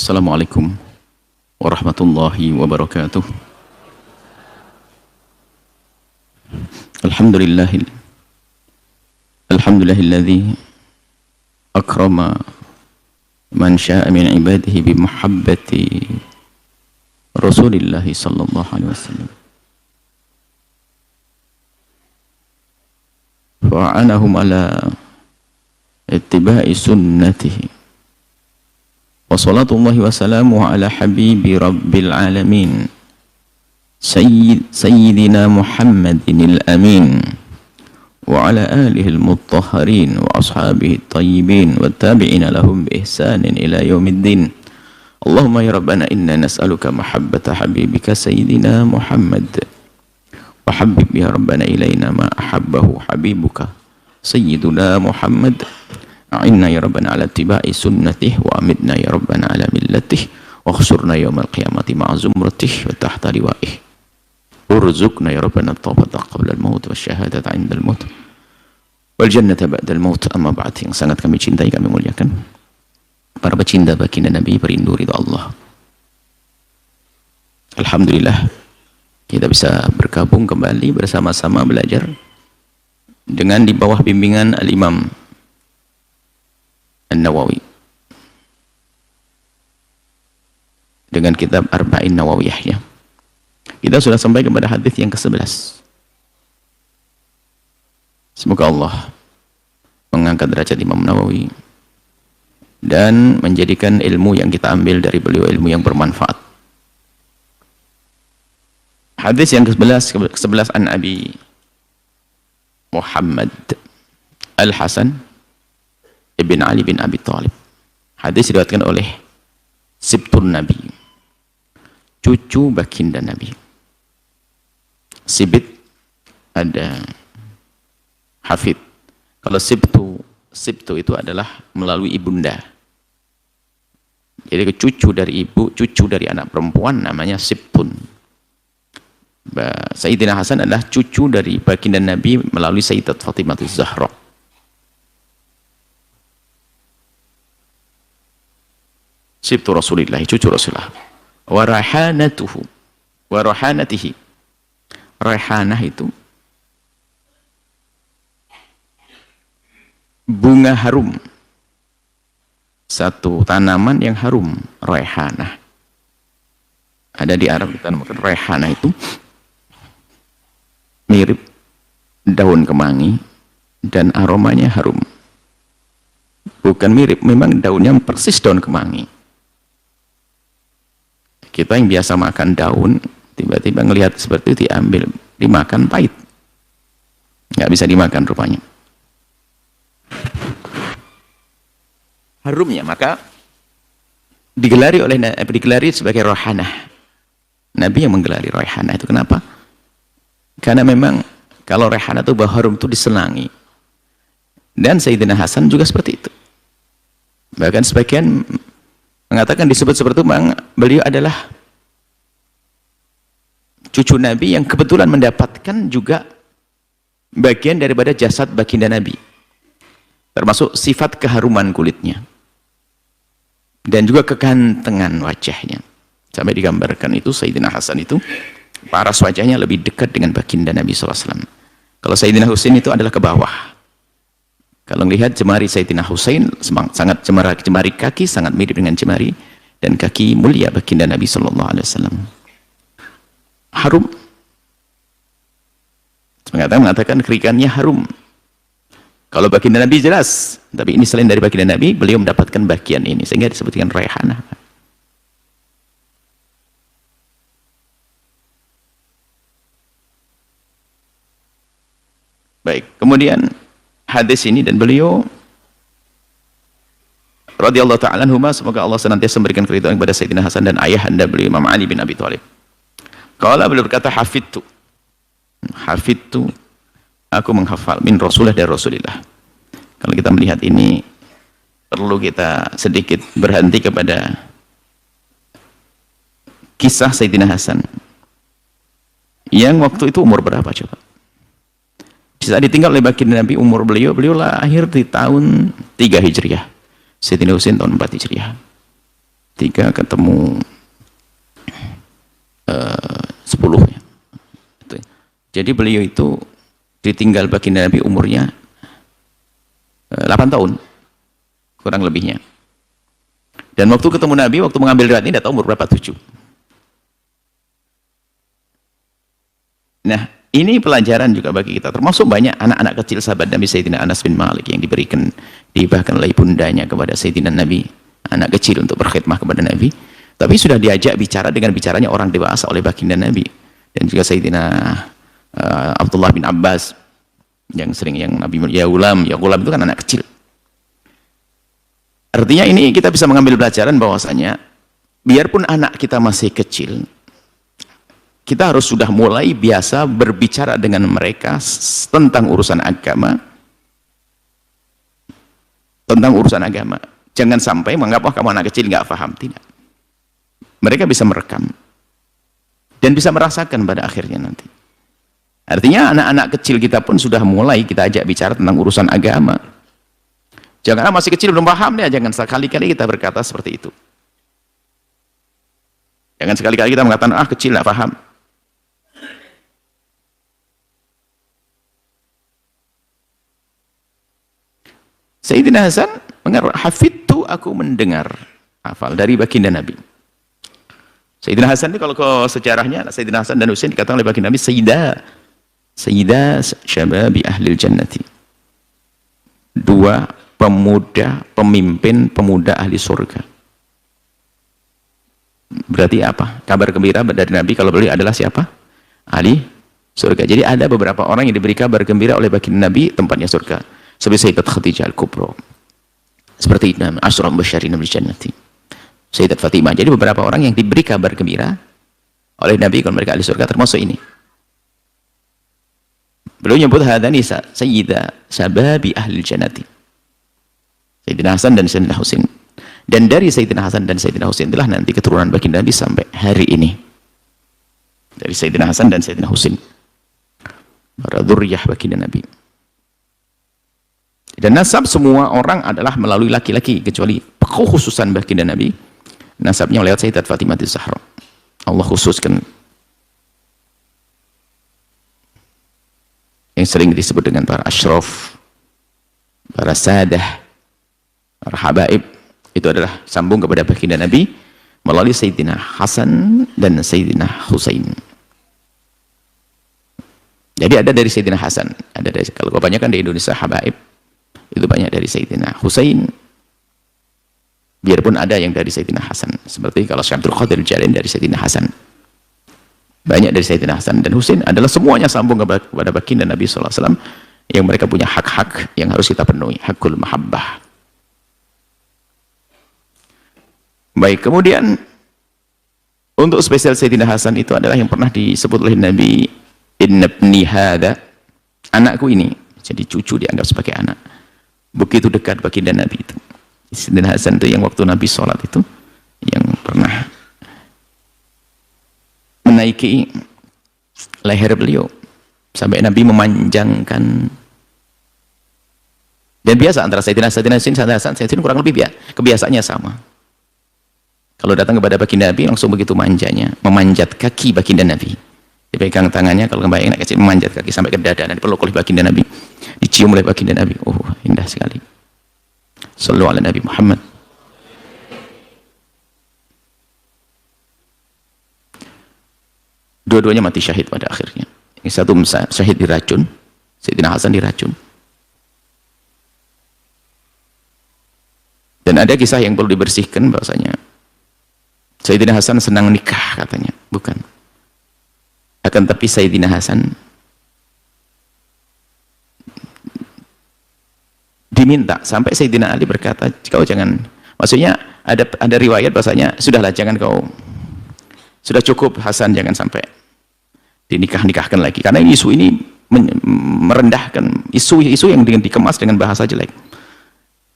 Assalamualaikum warahmatullahi wabarakatuh. Alhamdulillahil Alhamdulillahilladzi akrama man syaa min ibadihi bi muhabbati Rasulillah sallallahu alaihi wasallam. Fa'anahum ala ittiba'i sunnatihi. Wa salatullahi wa salamuhu ala habibi rabbil alamin Sayyidina Muhammadin al-amin wa ala alihi al-mutahharin wa ashabihi at-tayyibin wa tabi'ina lahum bi ihsanin ila yaumiddin. Allahumma ya Rabbana inna nas'aluka mahabbata habibika Sayyidina Muhammad wa habib ya Rabbana ilayna ma ahabbahu habibuka Sayyiduna Muhammad. A'inna ya Rabbana ala tiba'i sunnatih wa amidna ya Rabbana ala millatih wa khsurna yawmal qiyamati ma'a zumratih wa tahta liwa'ih. Urzuqna ya Rabbana at-taubata qabla al-maut wa syahadata 'inda al-maut wal jannata ba'da al-maut. Amma ba'd, yang sangat kami cintai, kami muliakan para pecinta baginda Nabi, perindu ridha Allah. Alhamdulillah kita bisa bergabung kembali bersama-sama belajar dengan di bawah bimbingan Al-Imam An-Nawawi dengan kitab Arba'in Nawawiyahnya. Kita sudah sampai kepada hadis yang ke-11. Semoga Allah mengangkat derajat Imam Nawawi dan menjadikan ilmu yang kita ambil dari beliau ilmu yang bermanfaat. Hadis yang ke-11 an Abi Muhammad Al-Hasan Ibn Ali bin Abi Thalib. Hadis diriwayatkan oleh Sibtun Nabi, cucu baginda Nabi. Sibit ada hafid. Kalau sibtu itu adalah melalui ibunda. Jadi cucu dari ibu, cucu dari anak perempuan namanya Sibtun. Sayyidina Hasan adalah cucu dari baginda Nabi melalui Sayyidat Fatimah Az-Zahra. Sibtu Rasulillah, cucu Rasulullah. Wa rahanatuhu, wa rahanatihi. Raihanah itu bunga harum, satu tanaman yang harum. Raihanah ada di Arab. Kita namakan raihanah itu mirip daun kemangi dan aromanya harum. Bukan mirip, memang daunnya persis daun kemangi. Kita yang biasa makan daun, tiba-tiba ngelihat seperti itu diambil, dimakan pahit, nggak bisa dimakan rupanya. Harumnya maka digelari sebagai raihanah. Nabi yang menggelari raihanah itu kenapa? Karena memang kalau raihanah itu bau harum itu disenangi. Dan Sayyidina Hasan juga seperti itu. Bahkan sebagian mengatakan disebut seperti itu, beliau adalah cucu Nabi yang kebetulan mendapatkan juga bagian daripada jasad baginda Nabi, termasuk sifat keharuman kulitnya dan juga kegantengan wajahnya. Sampai digambarkan itu Sayyidina Hasan itu paras wajahnya lebih dekat dengan baginda Nabi SAW. Kalau Sayyidina Husain itu adalah ke bawah. Kalau melihat jemari Sayyidina Husain sangat jemari kaki sangat mirip dengan jemari dan kaki mulia baginda Nabi SAW. Harum. Mengatakan kerikannya harum. Kalau baginda Nabi jelas, tapi ini selain dari baginda Nabi, beliau mendapatkan bagian ini sehingga disebutkan raihanah. Baik, kemudian hadis ini dan beliau radhiyallahu ta'ala anhuma, semoga Allah senantiasa memberikan keridhaan kepada Sayyidina Hasan dan ayahanda beliau Imam Ali bin Abi Thalib. Kalau beliau berkata hafidtu, aku menghafal min Rasulullah dari Rasulillah. Kalau kita melihat ini perlu kita sedikit berhenti kepada kisah Sayyidina Hasan yang waktu itu umur berapa coba? Saat ditinggal oleh baginda Nabi, umur beliau lahir di tahun 3 Hijriah. Sayyidina Husain tahun 4 Hijriah. 3 ketemu 10 ya. Jadi beliau itu ditinggal baginda Nabi umurnya 8 tahun kurang lebihnya. Dan waktu ketemu Nabi, waktu mengambil riwayat ini, tidak tahu umur berapa, 7. Nah, ini pelajaran juga bagi kita. Termasuk banyak anak-anak kecil sahabat Nabi Sayyidina Anas bin Malik yang dibahkan oleh bundanya kepada Sayyidina Nabi, anak kecil untuk berkhidmah kepada Nabi. Tapi sudah diajak bicara dengan bicaranya orang dewasa oleh baginda Nabi. Dan juga Sayyidina Abdullah bin Abbas yang sering yang Nabi ya gulam itu kan anak kecil. Artinya ini kita bisa mengambil pelajaran bahwasanya biarpun anak kita masih kecil, kita harus sudah mulai biasa berbicara dengan mereka tentang urusan agama. Tentang urusan agama. Jangan sampai menganggap, wah kamu anak kecil nggak paham. Tidak. Mereka bisa merekam dan bisa merasakan pada akhirnya nanti. Artinya anak-anak kecil kita pun sudah mulai kita ajak bicara tentang urusan agama. Jangan masih kecil belum paham ya, jangan sekali-kali kita berkata seperti itu. Jangan sekali-kali kita mengatakan kecil nggak paham. Sayyidina Hasan hafidtu, aku mendengar, hafal dari baginda Nabi. Sayyidina Hasan ini kalau ke sejarahnya, Sayyidina Hasan dan Husain dikatakan oleh baginda Nabi Sayyidah syababi ahlil jannati. 2 pemuda, pemimpin pemuda ahli surga. Berarti apa? Kabar gembira dari Nabi kalau beliau adalah siapa? Ahli surga. Jadi ada beberapa orang yang diberi kabar gembira oleh baginda Nabi tempatnya surga. Seperti Sayyidat Khadijah Al-Kubra. Seperti Asyra Basyarin bil Jannati. Sayyidat Fatimah. Jadi beberapa orang yang diberi kabar gembira oleh Nabi kalau mereka ahli surga, termasuk ini. Beliau nyebut hadani sayyidah sababi ahli jannati. Sayyidina Hasan dan Sayyidina Husain. Dan dari Sayyidina Hasan dan Sayyidina Husain itulah nanti keturunan baginda Nabi sampai hari ini. Dari Sayyidina Hasan dan Sayyidina Husain. Para dzurriyyah baginda Nabi. Dan nasab semua orang adalah melalui laki-laki, kecuali khususan baginda Nabi, nasabnya lewat Sayyidat Fatimah Az-Zahra. Allah khususkan yang sering disebut dengan para asyraf, para sadah, para habaib, itu adalah sambung kepada baginda Nabi melalui Sayyidina Hasan dan Sayyidina Husain. Jadi ada dari Sayyidina Hasan, ada dari, kalau kebanyakan di Indonesia habaib itu banyak dari Sayyidina Husain, biarpun ada yang dari Sayyidina Hasan, seperti kalau Syekh Abdul Qadir Jalin dari Sayyidina Hasan, banyak dari Sayyidina Hasan dan Husain adalah semuanya sambung kepada baginda Nabi SAW, yang mereka punya hak-hak yang harus kita penuhi, hakul mahabbah. Baik, kemudian untuk spesial Sayyidina Hasan itu adalah yang pernah disebut oleh Nabi, inna ibni hadha, anakku ini, jadi cucu dianggap sebagai anak. Begitu dekat baginda Nabi itu. Sayyidina Hasan itu yang waktu Nabi sholat itu, yang pernah menaiki leher beliau sampai Nabi memanjangkan. Dan biasa antara Sayyidina Hasan kurang lebih kebiasaannya sama. Kalau datang kepada baginda Nabi langsung begitu manjanya, memanjat kaki baginda Nabi. Dipegang tangannya, kalau kembali kecil memanjat kaki sampai ke dada dan dipeluk oleh baginda Nabi, dicium oleh baginda Nabi. Oh, indah sekali. Sallu ala Nabi Muhammad. Dua-duanya mati syahid pada akhirnya. Yang satu syahid diracun, Sayyidina Hasan diracun. Dan ada kisah yang perlu dibersihkan bahwasanya Sayyidina Hasan senang nikah katanya, bukan. Akan tapi Sayyidina Hasan diminta sampai Sayyidina Ali berkata, kau jangan, maksudnya ada riwayat bahasanya, sudahlah jangan kau, sudah cukup Hasan, jangan sampai dinikah-nikahkan lagi, karena isu ini merendahkan, isu yang dikemas dengan bahasa jelek.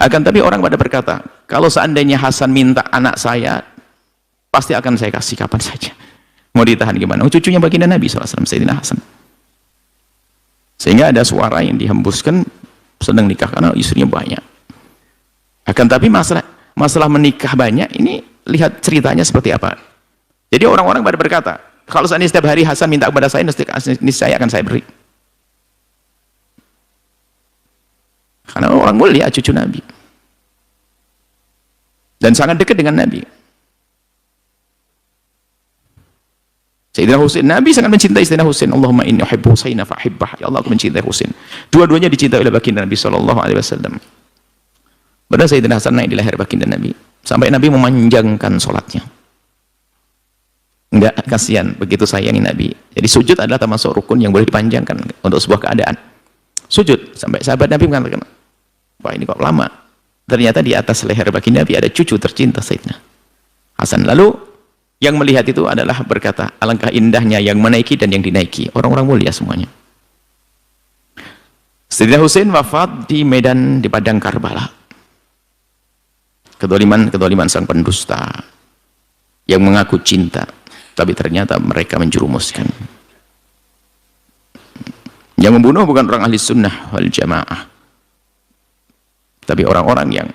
Akan tapi orang pada berkata, kalau seandainya Hasan minta anak saya, pasti akan saya kasih kapan saja. Mau ditahan gimana? Cucunya baginda Nabi SAW, Sayyidina Hasan. Sehingga ada suara yang dihembuskan sedang nikah karena istrinya banyak. Akan tapi masalah menikah banyak ini lihat ceritanya seperti apa. Jadi orang-orang pada berkata, kalau seandainya setiap hari Hasan minta kepada saya, niscaya akan saya beri. Karena orang mulia, cucu Nabi. Dan sangat dekat dengan Nabi. Sayyidina Husain, Nabi sangat mencintai Sayyidina Husain. Allahumma inni uhibbu Husaina fahibbah. Ya Allah, aku mencintai Husain. Dua-duanya dicintai oleh baginda Nabi SAW. Padahal Sayyidina Hasan naik di leher baginda Nabi. Sampai Nabi memanjangkan sholatnya. Enggak, kasihan, begitu sayangi Nabi. Jadi sujud adalah termasuk rukun yang boleh dipanjangkan untuk sebuah keadaan. Sujud, sampai sahabat Nabi mengatakan, wah ini kok lama. Ternyata di atas leher baginda Nabi ada cucu tercinta Sayyidina Hasan. Lalu yang melihat itu adalah berkata, alangkah indahnya yang menaiki dan yang dinaiki. Orang-orang mulia semuanya. Sayyidina Husain wafat di medan di padang Karbala. Kedoliman sang pendusta yang mengaku cinta, tapi ternyata mereka menjerumuskan. Yang membunuh bukan orang ahli sunnah wal jamaah, tapi orang-orang yang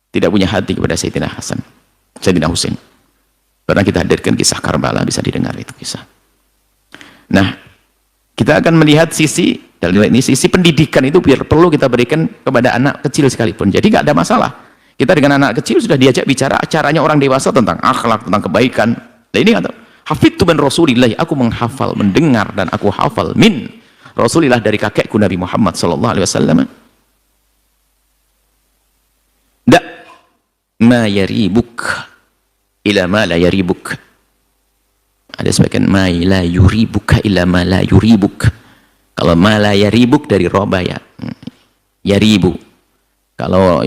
tidak punya hati kepada Sayyidina Husain. Pernah kita hadirkan kisah Karbala, bisa didengar itu kisah. Nah, kita akan melihat sisi dalam ini, sisi pendidikan itu biar perlu kita berikan kepada anak kecil sekalipun. Jadi nggak ada masalah. Kita dengan anak kecil sudah diajak bicara caranya orang dewasa tentang akhlak, tentang kebaikan. Nah ini kata, hafidtu min Rasulillah, aku menghafal, mendengar dan aku hafal min Rasulillah dari kakekku Nabi Muhammad SAW. Da ma yaribuk ila ma la yaribuk. Ada sebagian ma la yuribuka ila ma la yuribuk. Kalau ma la yaribuk dari roba ya yaribu. Kalau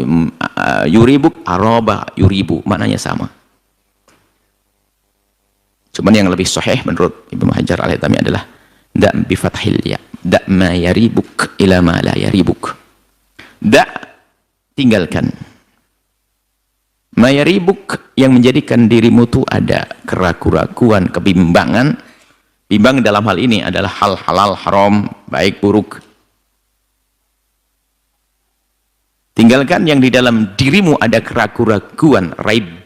yuribuk aroba yuribu, maknanya sama. Cuman yang lebih sahih menurut Ibnu Hajar Al-Haytami adalah da bi fathil ya. Da ma yaribuk ila ma la yaribuk. Da tinggalkan. Mayaribuk yang menjadikan dirimu itu ada keraguan-keraguan, kebimbangan. Bimbang dalam hal ini adalah hal halal, haram, baik, buruk. Tinggalkan yang di dalam dirimu ada keraguan-keraguan, raib.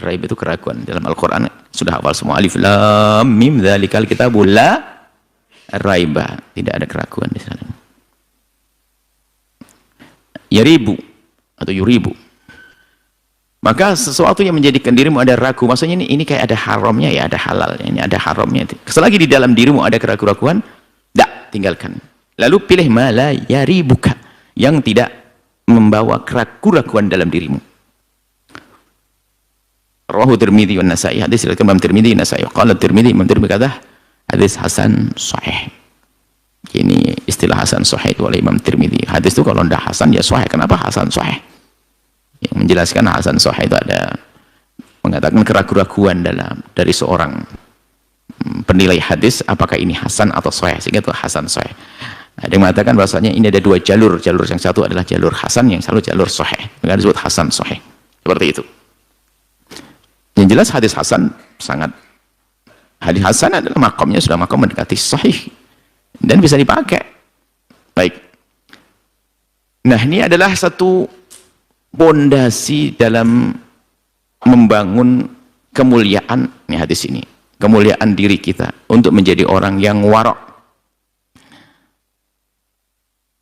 Raib itu keraguan. Dalam Al-Quran sudah hafal semua. Alif, lam, mim, dzalikal kitabul la raiba. Tidak ada keraguan di sana. Yaribu atau yuribu. Maka sesuatu yang menjadikan dirimu ada ragu, maksudnya ini kayak ada haramnya ya, ada halalnya, ini ada haramnya. Selagi di dalam dirimu ada keraguan-keraguan, tinggalkan. Lalu pilih ma la yaribuka, yang tidak membawa keraguan-keraguan dalam dirimu. Rawahu Tirmidzi wan Nasa'i, hadis riwayat Imam Tirmidzi dan Nasa'i. Qala Tirmidzi, Imam Tirmidzi kata hadis hasan sahih. Ini istilah hasan sahih itu oleh Imam Tirmidzi. Hadis itu kalau tidak hasan ya sahih. Kenapa hasan sahih? Yang menjelaskan hasan sahih itu ada mengatakan keraguan-keraguan dari seorang penilai hadis apakah ini hasan atau sahih, sehingga itu hasan sahih. Ada yang mengatakan bahwasanya ini ada dua jalur yang satu adalah jalur hasan, yang satu jalur sahih, maka disebut hasan sahih. Seperti itu. Yang jelas hadis hasan adalah makamnya sudah makam mendekati sahih dan bisa dipakai. Baik. Nah, ini adalah satu pondasi dalam membangun kemuliaan, ini hadis ini, kemuliaan diri kita untuk menjadi orang yang warok.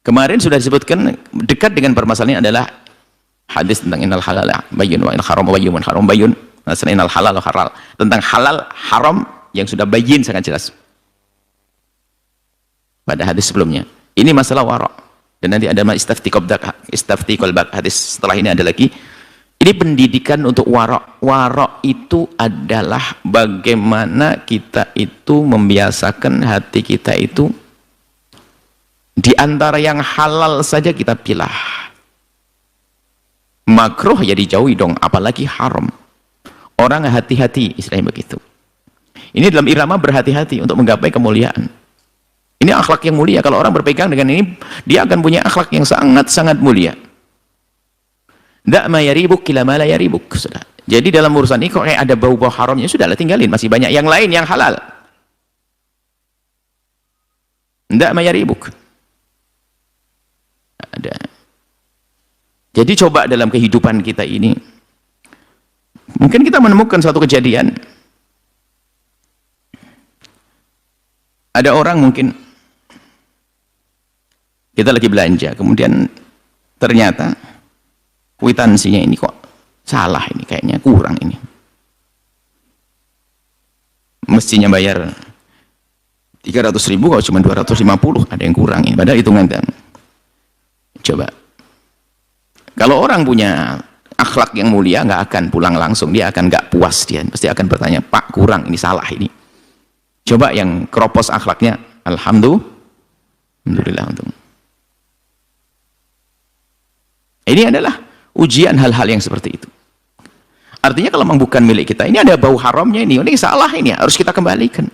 Kemarin sudah disebutkan dekat dengan permasalahan adalah hadis tentang innal halal bayyun wa innal haram bayyun haram bayyun, innal halal halal, tentang halal haram yang sudah bayyin sangat jelas pada hadis sebelumnya. Ini masalah warok. Dan nanti ada istafti qalbak, hadis setelah ini ada lagi. Ini pendidikan untuk warok. Warok itu adalah bagaimana kita itu membiasakan hati kita itu di antara yang halal saja kita pilah. Makruh ya dijauhi dong, apalagi haram. Orang hati-hati, istilahnya begitu. Ini dalam irama berhati-hati untuk menggapai kemuliaan. Ini akhlak yang mulia. Kalau orang berpegang dengan ini, dia akan punya akhlak yang sangat-sangat mulia. Da ma yaribuk ila ma la yaribuk. Sudah. Jadi dalam urusan ini kok kayak ada bau-bau haramnya, sudahlah tinggalin, masih banyak yang lain yang halal. Da ma yaribuk. Ada. Jadi coba dalam kehidupan kita ini Mungkin kita menemukan suatu kejadian, ada orang mungkin kita lagi belanja, kemudian ternyata kwitansinya ini kok salah, ini kayaknya kurang, ini mestinya bayar 300.000 kalau cuma 250, ada yang kurang ini, padahal hitungan kan. Coba kalau orang punya akhlak yang mulia nggak akan pulang langsung, dia akan nggak puas, dia pasti akan bertanya, Pak kurang, ini salah ini. Coba yang keropos akhlaknya, alhamdulillah untung. Ini adalah ujian hal-hal yang seperti itu. Artinya kalau memang bukan milik kita, ini ada bau haramnya, ini salah, ini harus kita kembalikan.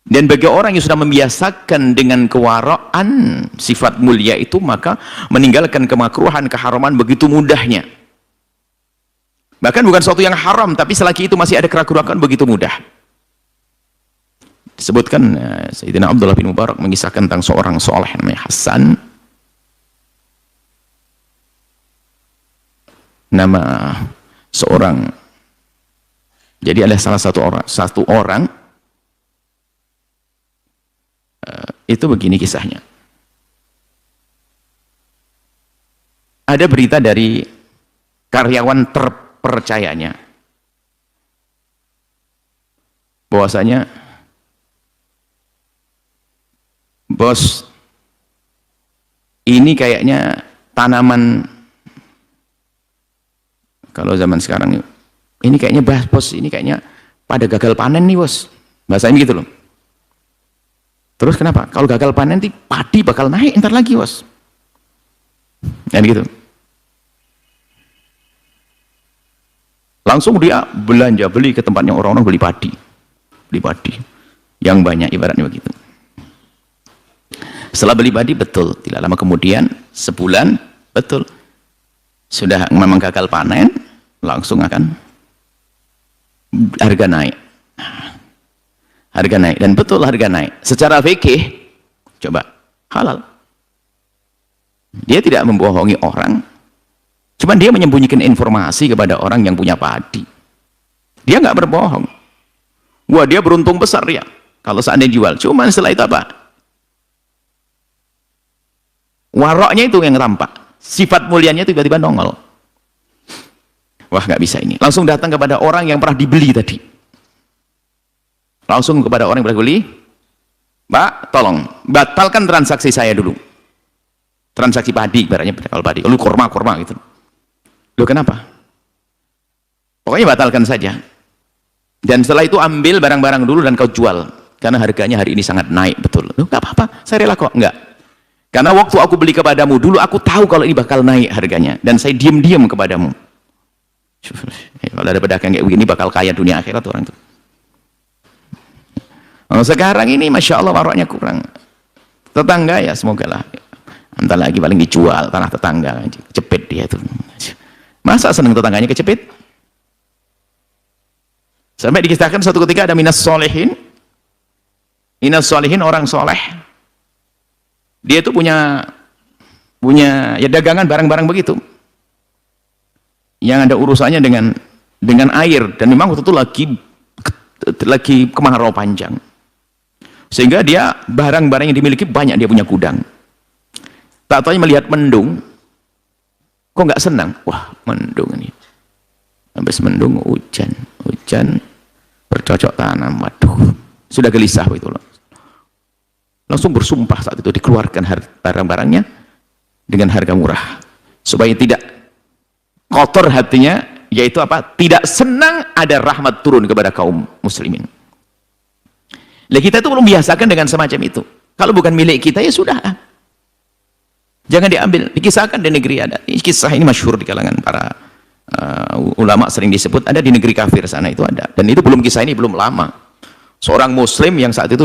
Dan bagi orang yang sudah membiasakan dengan kewaraan sifat mulia itu, maka meninggalkan kemakruhan, keharaman begitu mudahnya. Bahkan bukan sesuatu yang haram, tapi selagi itu masih ada keraguan begitu mudah. Disebutkan Sayyidina Abdullah bin Mubarak mengisahkan tentang seorang soleh namanya Hasan. Nama seorang, jadi ada salah satu orang itu begini kisahnya. Ada berita dari karyawan terpercayanya bahwasanya, bos, ini kayaknya tanaman, kalau zaman sekarang ini kayaknya bos, ini kayaknya pada gagal panen nih bos, bahasanya gitu loh. Terus kenapa? Kalau gagal panen nanti padi bakal naik ntar lagi bos, dan gitu. Langsung dia belanja, beli ke tempatnya orang-orang, beli padi yang banyak, ibaratnya begitu. Setelah beli padi, betul, tidak lama kemudian, sebulan, betul, sudah memang gagal panen, langsung akan harga naik, dan betul harga naik. Secara fikih, coba halal, dia tidak membohongi orang, cuman dia menyembunyikan informasi kepada orang yang punya padi. Dia nggak berbohong, wah dia beruntung besar ya kalau seandainya jual. Cuman setelah itu apa? Waroknya itu yang tampak, sifat mulianya tiba-tiba nongol. Wah nggak bisa ini. Langsung datang kepada orang yang pernah dibeli tadi. Langsung kepada orang yang pernah dibeli, Pak tolong batalkan transaksi saya dulu. Transaksi padi, ibaratnya kalau padi, lu kurma gitu. Loh kenapa? Pokoknya batalkan saja. Dan setelah itu ambil barang-barang dulu dan kau jual. Karena harganya hari ini sangat naik, betul. Loh nggak apa-apa, saya rela kok. Enggak. Karena waktu aku beli kepadamu dulu, aku tahu kalau ini bakal naik harganya. Dan saya diam-diam kepadamu. Kalau ada pedagang kayak begini bakal kaya dunia akhirat orang itu. Oh, sekarang ini Masya Allah waroknya kurang. Tetangga ya semoga lah. Entar lagi paling dijual tanah tetangga. Cepet dia tuh. Masa seneng tetangganya kecepit? Sampai dikisahkan suatu ketika ada minas solehin. Minas solehin, orang soleh. Dia itu punya ya dagangan barang-barang begitu. Yang ada urusannya dengan air, dan memang waktu itu lagi kemarau panjang. Sehingga dia barang-barang yang dimiliki banyak, dia punya gudang. Tak tahu melihat mendung, kok nggak senang? Wah, mendung ini. Habis mendung hujan bercocok tanam. Waduh, sudah gelisah itu loh. Langsung bersumpah saat itu dikeluarkan barang-barangnya dengan harga murah supaya tidak kotor hatinya, yaitu apa? Tidak senang ada rahmat turun kepada kaum muslimin. Lah kita itu belum biasakan dengan semacam itu. Kalau bukan milik kita ya sudah, jangan diambil. Dikisahkan di negeri ada, kisah ini masyhur di kalangan para ulama, sering disebut, ada di negeri kafir sana itu ada. Dan itu belum, kisah ini belum lama. Seorang muslim yang saat itu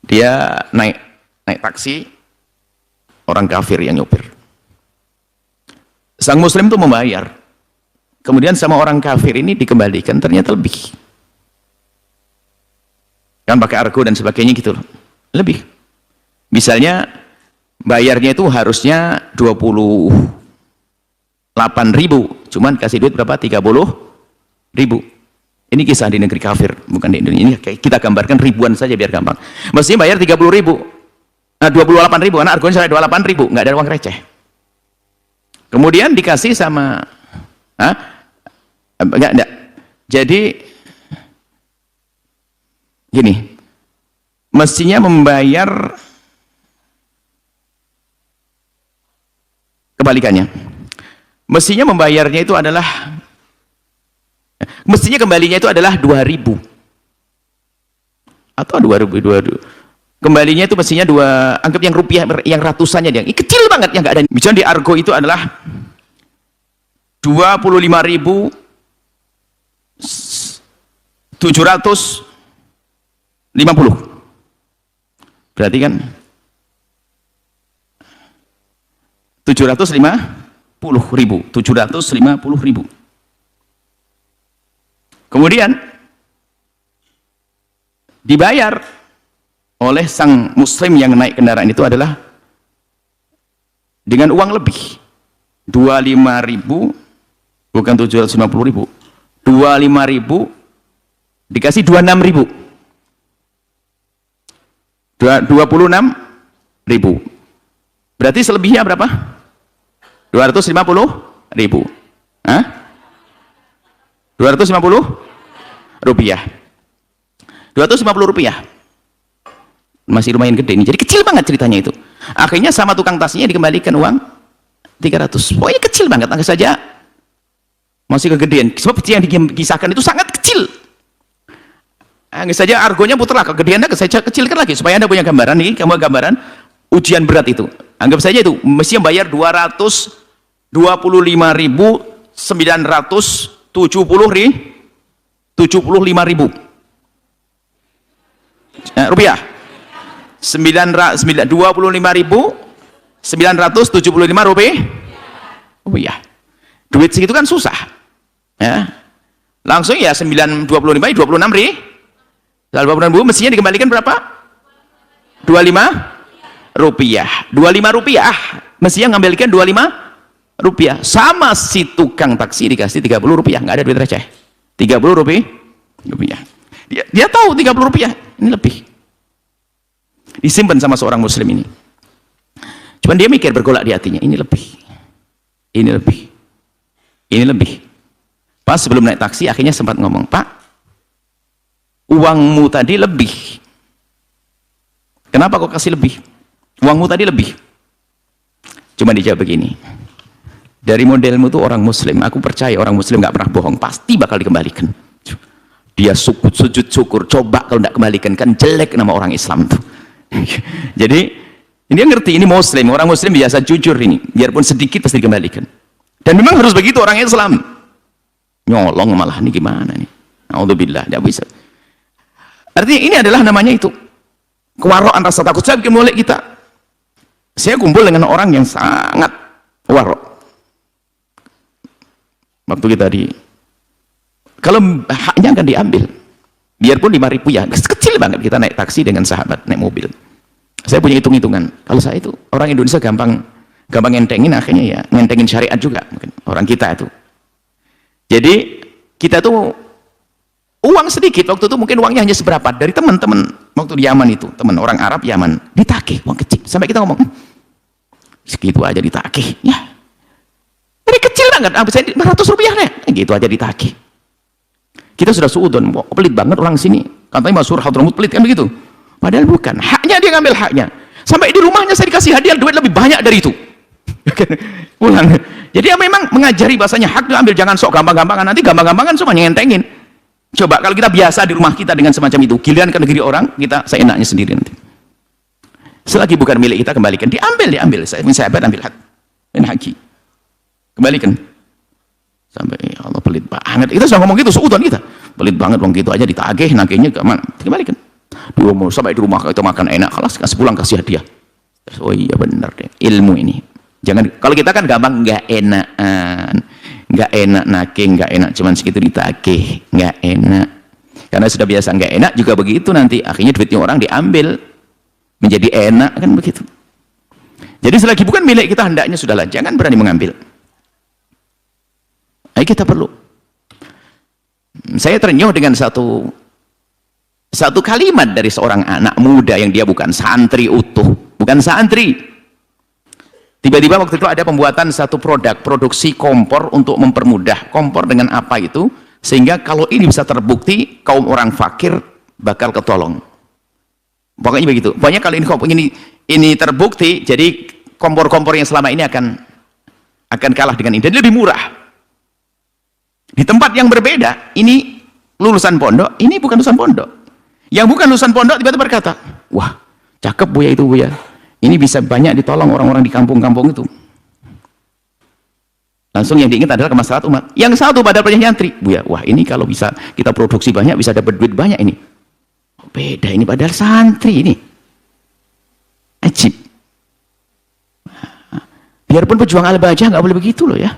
dia naik taksi, orang kafir yang nyopir. Sang muslim itu membayar, kemudian sama orang kafir ini dikembalikan ternyata lebih, kan pakai argo dan sebagainya gitu loh, lebih. Misalnya bayarnya itu harusnya 28.000, cuman kasih duit berapa? 30.000. Ini kisah di negeri kafir, bukan di Indonesia. Ini kita gambarkan ribuan saja biar gampang. Mestinya bayar 30.000, 28.000, anak argonya sampai 28.000, nggak ada uang receh. Kemudian dikasih sama, enggak. Jadi gini, mestinya membayar kebalikannya. Mestinya membayarnya itu adalah, mestinya kembalinya itu adalah 2.000 atau 2.000. Kembalinya itu mestinya anggap yang rupiah, yang ratusannya dia, kecil banget yang nggak ada. Misalnya di argo itu adalah 25.750. Berarti kan 750.000. Kemudian dibayar oleh sang muslim yang naik kendaraan itu adalah dengan uang lebih 25.000, bukan 750.000, 25.000 dikasih 26.000, 26.000. Berarti selebihnya berapa? 250.000. 250 rupiah. 250 rupiah. Masih lumayan gede ini. Jadi kecil banget ceritanya itu. Akhirnya sama tukang tasnya dikembalikan uang 300. Pokoknya kecil banget, anggap saja masih kegedean. Sebab yang dikisahkan itu sangat kecil. Anggap saja argonya putar, kegedeannya saya kecilkan lagi supaya Anda punya gambaran. Nih, kamu gambaran ujian berat itu. Anggap saja itu mesti bayar 225.975.000 rupiah. 25.975 rupiah. Duit segitu kan susah. Ya. Langsung ya 25 26.000 mestinya dikembalikan berapa? 25 rupiah. 25 rupiah mestinya ngambilkan 25 rupiah. Sama si tukang taksi dikasih 30 rupiah, nggak ada duit receh. 30 rupiah. Dia tahu 30 rupiah ini lebih disimpan sama seorang muslim ini. Cuman dia mikir, bergolak di hatinya, ini lebih. Pas sebelum naik taksi akhirnya sempat ngomong, Pak, uangmu tadi lebih. Kenapa kok kasih lebih? Uangmu tadi lebih. Cuma dijawab begini, dari modelmu tuh orang muslim, aku percaya orang muslim nggak pernah bohong, pasti bakal dikembalikan. Dia sujud syukur, coba kalau nggak kembalikan, kan jelek nama orang Islam tuh. Jadi dia ngerti ini muslim, orang muslim biasa jujur ini, biarpun sedikit pasti dikembalikan. Dan memang harus begitu orang Islam. Nyolong malah ini gimana nih? Alhamdulillah, tidak bisa. Artinya ini adalah namanya itu kewaraan, rasa takut. Saya bikin mulai kita. Saya kumpul dengan orang yang sangat warok. Waktu kita kalau haknya akan diambil, biarpun 5.000 ya, kecil banget. Kita naik taksi dengan sahabat, naik mobil. Saya punya hitung-hitungan. Kalau saya itu orang Indonesia gampang ngentengin, akhirnya ya ngentengin syariat juga. Mungkin orang kita itu. Jadi kita tuh uang sedikit waktu itu, mungkin uangnya hanya seberapa dari teman-teman waktu di Yaman itu, teman orang Arab Yaman, ditagih uang kecil. Sampai kita ngomong, segitu aja ditagih. Ya, ini kecil banget. Saya 500 rupiah deh, gitu aja ditagih. Kita sudah suudon, pelit banget orang sini. Katanya Masyhur Hadramut pelit, kan begitu. Padahal bukan, haknya dia ngambil haknya. Sampai di rumahnya saya dikasih hadiah duit lebih banyak dari itu. Pulang. Jadi ya memang mengajari bahasanya hak diambil, jangan sok gampang-gampangan. Nanti gampang-gampangan semua nyentengin. Coba kalau kita biasa di rumah kita dengan semacam itu, giliran ke negeri orang, kita seenaknya sendiri nanti. Selagi bukan milik kita, kembalikan. Diambil. Saya ambil hak. Dan haki. Kembalikan. Sampai ya Allah pelit banget. Kita sudah ngomong gitu, suudon kita. Pelit banget, wong gitu aja ditagih, nagihnya kemana? Dikembalikan. Dulu sampai di rumah kita makan enak, kelas kasih pulang kasih hadiah. Oh iya benar deh, ilmu ini. Jangan, kalau kita kan gampang nggak enak nagih, nggak enak cuman segitu ditagih, nggak enak. Karena sudah biasa nggak enak juga begitu, nanti akhirnya duitnya orang diambil menjadi enak, kan begitu. Jadi selagi bukan milik kita, hendaknya sudahlah jangan berani mengambil. Nah, kita perlu. Saya ternyuh dengan satu kalimat dari seorang anak muda yang dia bukan santri utuh, bukan santri. Tiba-tiba waktu itu ada pembuatan satu produksi kompor untuk mempermudah. Kompor dengan apa itu? Sehingga kalau ini bisa terbukti, kaum orang fakir bakal ketolong. Pokoknya begitu. Pokoknya kalau ini terbukti, jadi kompor-kompor yang selama ini akan kalah dengan ini. Dan lebih murah. Di tempat yang berbeda, ini lulusan pondok, ini bukan lulusan pondok. Yang bukan lulusan pondok tiba-tiba berkata, wah, cakep Buya itu Buya. Ini bisa banyak ditolong orang-orang di kampung-kampung itu. Langsung yang diingat adalah kemaslahatan umat. Yang satu pada nyantri, Buya, wah ini kalau bisa kita produksi banyak, bisa dapat duit banyak ini. Oh, beda ini padahal santri ini. Ajib. Biarpun pejuang al-bajah nggak boleh begitu loh ya.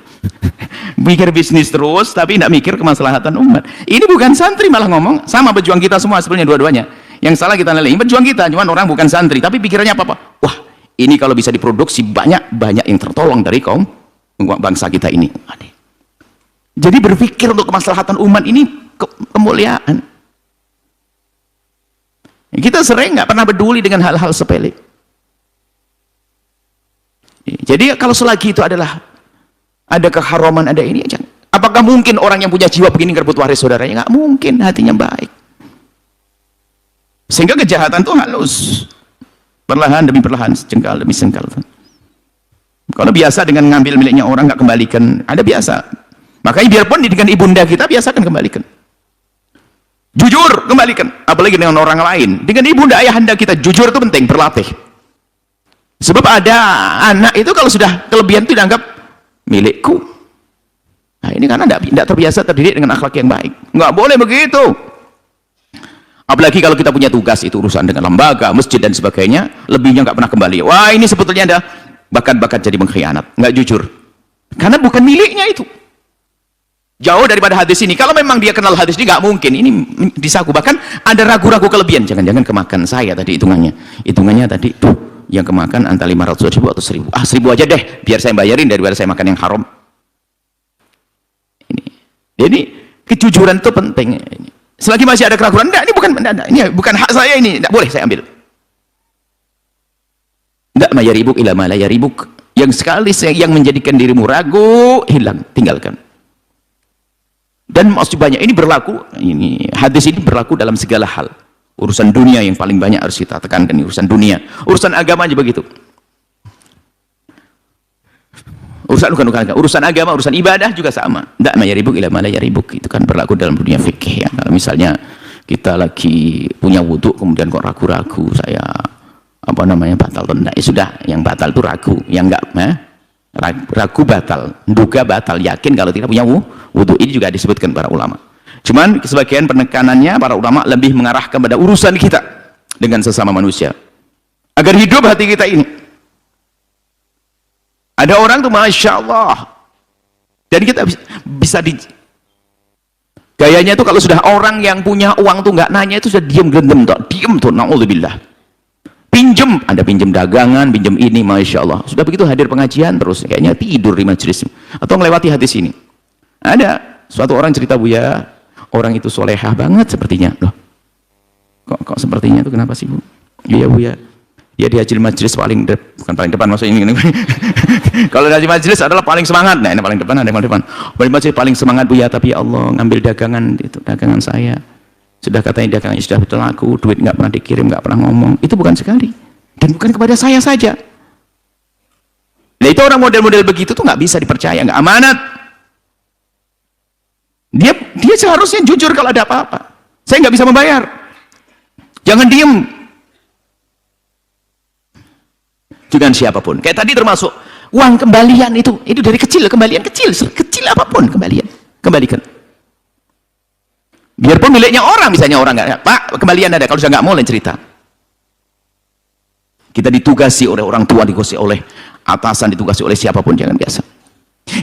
Mikir bisnis terus, tapi tidak mikir kemaslahatan umat. Ini bukan santri malah ngomong, sama pejuang kita semua sebenarnya dua-duanya. Yang salah kita nilai, pejuang kita, cuman orang bukan santri, tapi pikirannya apa-apa? Wah, ini kalau bisa diproduksi banyak yang tertolong dari kaum bangsa kita ini. Jadi berpikir untuk kemaslahatan umat ini kemuliaan. Kita sering nggak pernah peduli dengan hal-hal sepele. Jadi kalau selagi itu adalah ada keharaman, ada ini aja. Apakah mungkin orang yang punya jiwa begini ngerebut waris saudaranya? Nggak mungkin, hatinya baik. Sehingga kejahatan itu halus, perlahan demi perlahan, jengkal demi jengkal. Kalau biasa dengan ngambil miliknya orang nggak kembalikan, ada biasa. Makanya biarpun dengan ibunda kita biasakan kembalikan. Jujur kembalikan, apalagi dengan orang lain. Dengan ibunda ayahanda kita jujur itu penting, berlatih. Sebab ada anak itu kalau sudah kelebihan itu dianggap milikku. Nah ini karena tidak terbiasa terdidik dengan akhlak yang baik. Nggak boleh begitu. Apalagi kalau kita punya tugas itu urusan dengan lembaga, masjid dan sebagainya, lebihnya nggak pernah kembali. Wah ini sebetulnya ada bakat-bakat jadi mengkhianat, nggak jujur. Karena bukan miliknya itu. Jauh daripada hadis ini. Kalau memang dia kenal hadis ini, nggak mungkin. Ini disaku. Bahkan ada ragu-ragu kelebihan. Jangan-jangan kemakan saya tadi hitungannya. Hitungannya tadi tuh yang kemakan antara 500.000 atau 1.000. Ah 1.000 aja deh, biar saya bayarin daripada saya makan yang haram. Jadi kejujuran itu penting. Selagi masih ada keraguan, enggak, ini bukan hak saya ini, enggak boleh saya ambil. Enggak mayaribuk ila ma la yaribuk. Yang sekali yang menjadikan dirimu ragu, hilang, tinggalkan. Dan masih banyak ini berlaku, ini hadis ini berlaku dalam segala hal. Urusan dunia yang paling banyak harus kita tekankan, urusan dunia. Urusan agama aja begitu. Urusan agama, urusan ibadah juga sama. Tidak mayaribuk ila ma la yaribuk. Itu kan berlaku dalam dunia fikih ya. Kalau misalnya kita lagi punya wudhu kemudian kok ragu-ragu, saya batal atau enggak, ya sudah, yang batal itu ragu, yang enggak ragu batal, duga batal, yakin kalau tidak punya wudhu. Ini juga disebutkan para ulama. Cuman sebagian penekanannya para ulama lebih mengarahkan pada urusan kita dengan sesama manusia agar hidup hati kita ini. Ada orang tuh Masya Allah, dan kita bisa gayanya tuh kalau sudah orang yang punya uang tuh nggak nanya, itu sudah diem tuh, na'udzubillah. Pinjem, Anda pinjem dagangan, pinjem ini, Masya Allah. Sudah begitu hadir pengajian terus, kayaknya tidur di majelis atau melewati hadis ini. Ada suatu orang cerita, Buya, orang itu solehah banget sepertinya. Loh, kok sepertinya itu kenapa sih Bu? Iya Buya, dia di hasil majelis bukan paling depan, maksudnya ini. Kalau di hasil majelis adalah paling semangat. Nah ini paling depan, ada yang paling depan. Paling majelis paling semangat Buya, tapi Allah ngambil dagangan itu, dagangan saya. Sudah katanya dagangannya sudah betul laku, duit nggak pernah dikirim, nggak pernah ngomong. Itu bukan sekali, dan bukan kepada saya saja. Nah itu orang model-model begitu tuh nggak bisa dipercaya, nggak amanat. Dia seharusnya jujur kalau ada apa-apa. Saya nggak bisa membayar, jangan diem. Dengan siapapun, kayak tadi termasuk uang kembalian itu dari kecil, kembalian kecil apapun kembalikan. Biarpun miliknya orang, misalnya orang nggak, Pak kembalian ada, kalau sudah nggak mau lain cerita. Kita ditugasi oleh orang tua, ditugasi oleh atasan, ditugasi oleh siapapun, jangan biasa.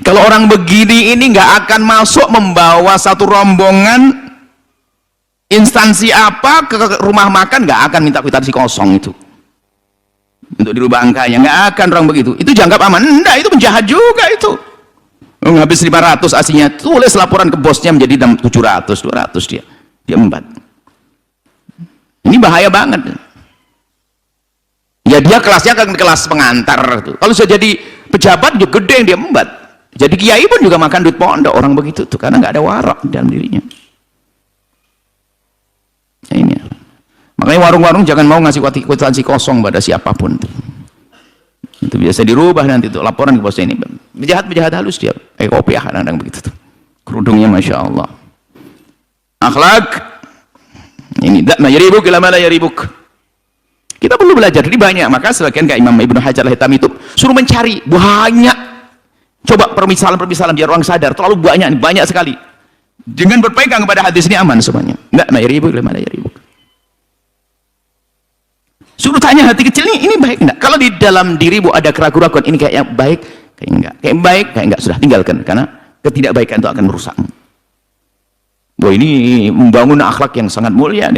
Kalau orang begini ini nggak akan masuk membawa satu rombongan instansi apa ke rumah makan, nggak akan minta kwitansi kosong itu untuk dirubah angkanya, nggak akan orang begitu. Itu dianggap aman? Enggak, itu penjahat juga itu. Habis 500 aslinya, tulis laporan ke bosnya menjadi 700, 200 dia embat. Ini bahaya banget. Ya dia kelasnya kan kelas pengantar tuh. Kalau sudah jadi pejabat juga gede yang dia embat. Jadi kiai pun juga makan duit pondok orang begitu tuh, karena nggak ada warak dalam dirinya. Nah, ini. Makanya warung-warung jangan mau ngasih kwitansi kosong pada siapapun tuh. Itu biasa dirubah nanti tuh laporan ke bosnya ini. Penjahat halus dia. Kopiah kadang-kadang begitu tuh. Kerudungnya masya Allah. Akhlak ini dak yaribuk ila ma la yaribuk. Kita perlu belajar, jadi banyak. Maka sebagian kayak Imam Ibnu Hajar al-Haytami itu suruh mencari banyak. Coba permisalan biar orang sadar, terlalu banyak sekali. Dengan berpegang kepada hadis ini aman semuanya. Dak yaribuk ila ma la yaribuk. Suruh tanya hati kecil ini baik enggak? Kalau di dalam dirimu ada keraguan-keraguan, ini kayaknya baik, kayak enggak. Kayak baik, kayak enggak, sudah tinggalkan, karena ketidakbaikan itu akan merusakmu. Wah, ini membangun akhlak yang sangat mulia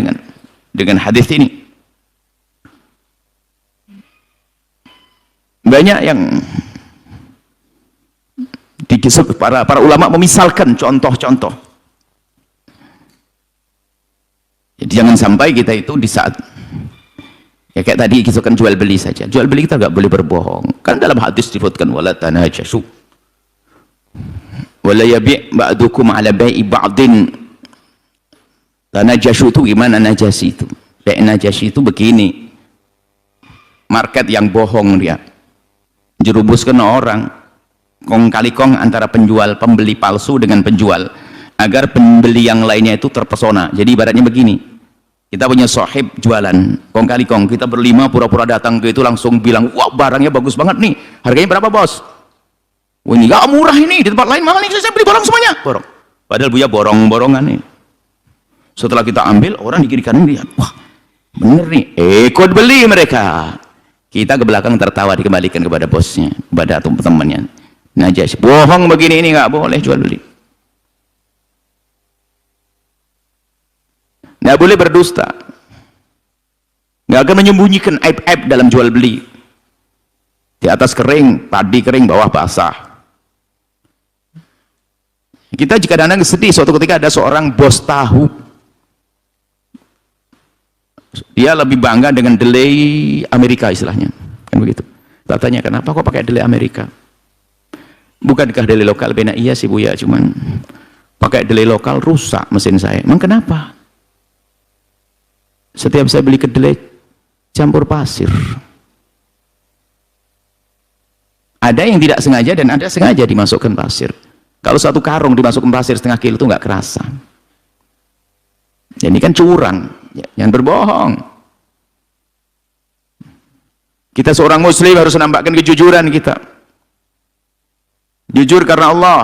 dengan hadis ini. Banyak yang para ulama memisalkan contoh-contoh. Jadi jangan sampai kita itu di saat ya kayak tadi kisahkan jual beli saja. Jual beli kita nggak boleh berbohong. Kan dalam hadis disebutkan wala tanajashu. Wala yabi' ba'dukum 'ala bai'i ba'din. Tanajashu itu gimana najasi itu? Najasi itu begini. Market yang bohong dia. Jerumuskan orang kong kali kong antara pembeli palsu dengan penjual agar pembeli yang lainnya itu terpesona. Jadi ibaratnya begini, kita punya sahib jualan kong kali kong, kita berlima pura-pura datang ke itu langsung bilang, wah barangnya bagus banget nih, harganya berapa bos? Wah ini gak murah ini, di tempat lain mahal nih, saya beli borong semuanya, borong. Padahal punya borong-borongan nih. Setelah kita ambil, orang di kiri kanan lihat, wah bener nih, ikut beli mereka. Kita ke belakang tertawa, dikembalikan kepada bosnya, kepada temannya. Najas, bohong begini ini nggak boleh jual beli. Nggak boleh berdusta. Nggak akan menyembunyikan aib-aib dalam jual beli. Di atas kering, padi kering, bawah basah. Kita jika kadang sedih suatu ketika ada seorang bos tahu. Dia lebih bangga dengan delay Amerika istilahnya, kan begitu. Tak tanya kenapa kok pakai delay Amerika? Bukankah delay lokal? Benar iya sih Bu ya, cuman pakai delay lokal rusak mesin saya. Emang kenapa? Setiap saya beli kedelai campur pasir. Ada yang tidak sengaja dan ada sengaja dimasukkan pasir. Kalau satu karung dimasukkan pasir setengah kilo itu nggak kerasa. Ini kan curang. Jangan berbohong. Kita seorang muslim harus menampakkan kejujuran kita. Jujur karena Allah.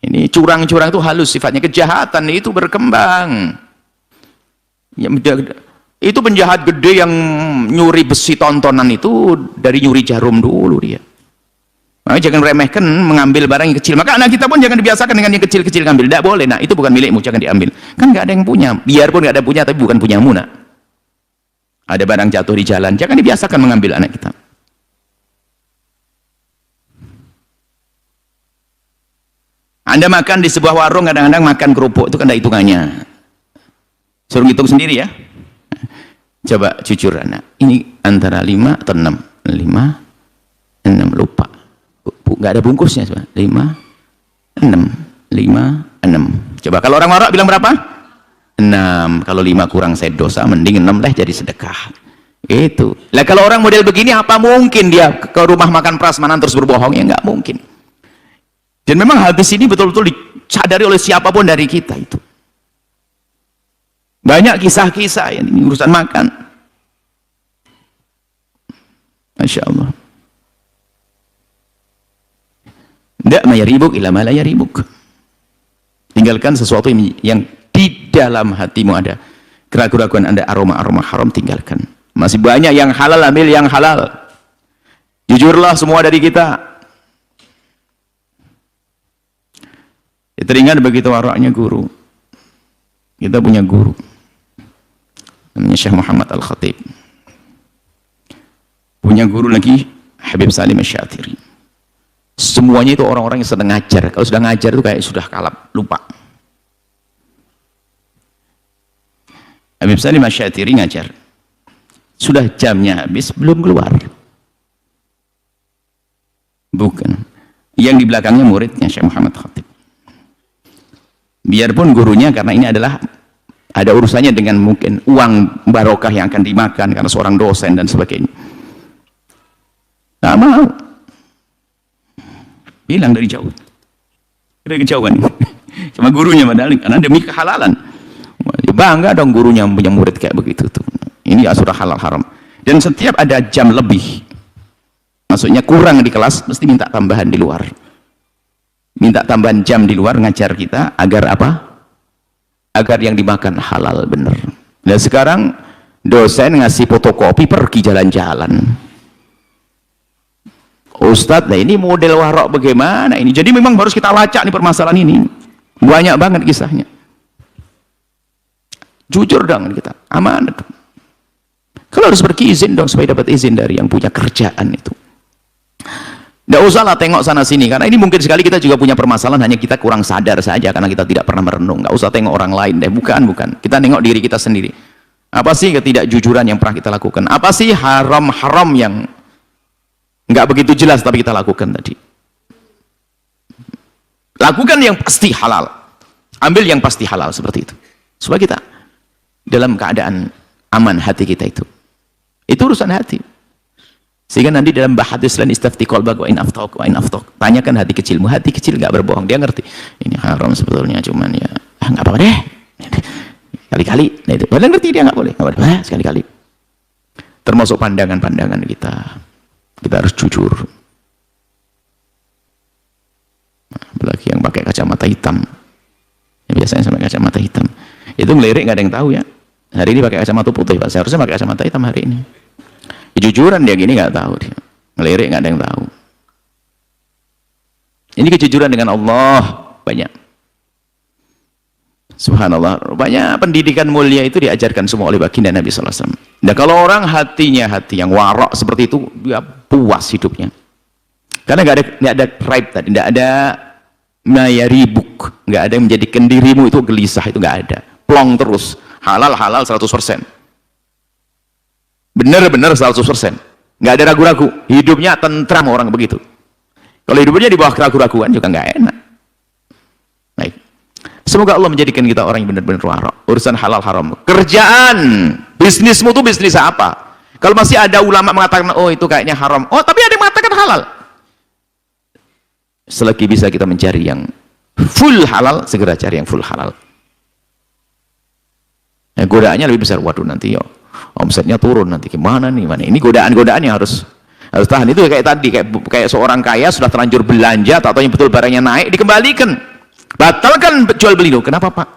Ini curang-curang itu halus sifatnya, kejahatan itu berkembang. Itu penjahat gede yang nyuri besi tontonan itu dari nyuri jarum dulu dia. Makanya jangan remehkan mengambil barang yang kecil. Maka anak kita pun jangan dibiasakan dengan yang kecil-kecil ngambil. Tidak boleh. Nah itu bukan milikmu, jangan diambil. Kan nggak ada yang punya. Biarpun nggak ada punya, tapi bukan punyamu. Nah, ada barang jatuh di jalan, jangan dibiasakan mengambil anak kita. Anda makan di sebuah warung, kadang-kadang makan kerupuk itu kan ada hitungannya. Suruh hitung sendiri ya. Coba jujur anak. Ini antara 5 atau 6? 5, 6 lupa. Nggak ada bungkusnya, 5, 6, 5, 6. Coba kalau orang warak bilang berapa? 6. Kalau 5 kurang saya dosa, mending 6 lah jadi sedekah. Itu. Lah kalau orang model begini, apa mungkin dia ke rumah makan prasmanan terus berbohong? Ya nggak mungkin. Dan memang hadis ini betul-betul disadari oleh siapapun dari kita itu. Banyak kisah-kisah yang ini urusan makan. Masya Allah. Tidak mayaribuk ila ma la yaribuk. Tinggalkan sesuatu yang di dalam hatimu ada keraguan-keraguan, ada aroma-aroma haram, tinggalkan. Masih banyak yang halal, ambil yang halal. Jujurlah semua dari kita. Ya, teringat begitu waraknya guru. Kita punya guru namanya Syekh Muhammad Al-Khatib. Punya guru lagi Habib Salim Asy-Syatiri. semuanya itu orang-orang yang sedang ngajar. Kalau sudah ngajar itu kayak sudah kalap, lupa. Habib Salim Asy-Syatiri ngajar, sudah jamnya habis belum keluar, bukan yang di belakangnya muridnya Syekh Muhammad Khatib, biarpun gurunya, karena ini adalah ada urusannya dengan mungkin uang barokah yang akan dimakan karena seorang dosen dan sebagainya, nggak mau, bilang dari jauh, dari kejauhan sama gurunya, padahal karena demi kehalalan. Bangga dong gurunya punya murid kayak begitu tuh. Ini sudah halal haram. Dan setiap ada jam lebih, maksudnya kurang di kelas, mesti minta tambahan di luar. Minta tambahan jam di luar ngajar kita agar apa? Agar yang dimakan halal bener. Dan sekarang dosen ngasih fotokopi pergi jalan-jalan. Ustadz, nah ini model warok bagaimana ini? Jadi memang harus kita lacak nih permasalahan ini. Banyak banget kisahnya. Jujur dong kita, amanat. Kalau harus pergi izin dong supaya dapat izin dari yang punya kerjaan itu. Nggak usah lah tengok sana sini, karena ini mungkin sekali kita juga punya permasalahan, hanya kita kurang sadar saja karena kita tidak pernah merenung. Nggak usah tengok orang lain deh, bukan. Kita nengok diri kita sendiri. Apa sih ketidakjujuran yang pernah kita lakukan? Apa sih haram-haram yang nggak begitu jelas tapi kita lakukan tadi? Lakukan yang pasti halal, ambil yang pasti halal seperti itu, supaya kita dalam keadaan aman hati kita itu urusan hati. Sehingga nanti dalam bahadis lain istafti qalbak wa in aftak wa in aftak, tanyakan hati kecilmu. Hati kecil nggak berbohong, dia ngerti ini haram sebetulnya, cuman ya nggak apa-apa deh kali-kali. Nah itu padahal ngerti dia nggak boleh sekali-kali. Termasuk pandangan-pandangan kita harus jujur. Apalagi yang pakai kacamata hitam, ya, biasanya sama kacamata hitam itu ngelirik nggak ada yang tahu ya. Hari ini pakai kacamata putih, Pak. Seharusnya pakai kacamata hitam hari ini. Kejujuran dia gini nggak tahu dia. Ngelirik nggak ada yang tahu. Ini kejujuran dengan Allah banyak. Subhanallah, banyak pendidikan mulia itu diajarkan semua oleh baginda Nabi sallallahu alaihi wasallam. Nah, kalau orang hatinya hati yang warok seperti itu, dia puas hidupnya. Karena nggak ada raib tadi, nggak ada mayaribuk, nggak ada yang menjadikan dirimu itu gelisah, itu nggak ada. Plong terus, halal 100%, bener-bener 100%, nggak ada ragu-ragu, hidupnya tentram orang begitu. Kalau hidupnya di bawah keraguan-raguan juga nggak enak. Baik, semoga Allah menjadikan kita orang yang benar-benar warok. Urusan halal haram, kerjaan, bisnismu tuh bisnis apa? Kalau masih ada ulama mengatakan oh itu kayaknya haram, oh tapi ada yang mengatakan halal, selagi bisa kita mencari yang full halal, segera cari yang full halal. Nah, godaannya lebih besar, waduh nanti ya omsetnya turun, nanti gimana nih, mana ini godaan-godaan yang harus tahan. Itu kayak tadi, kayak seorang kaya sudah terlanjur belanja, atau yang betul barangnya naik, dikembalikan. Batalkan jual beli dulu. Kenapa Pak?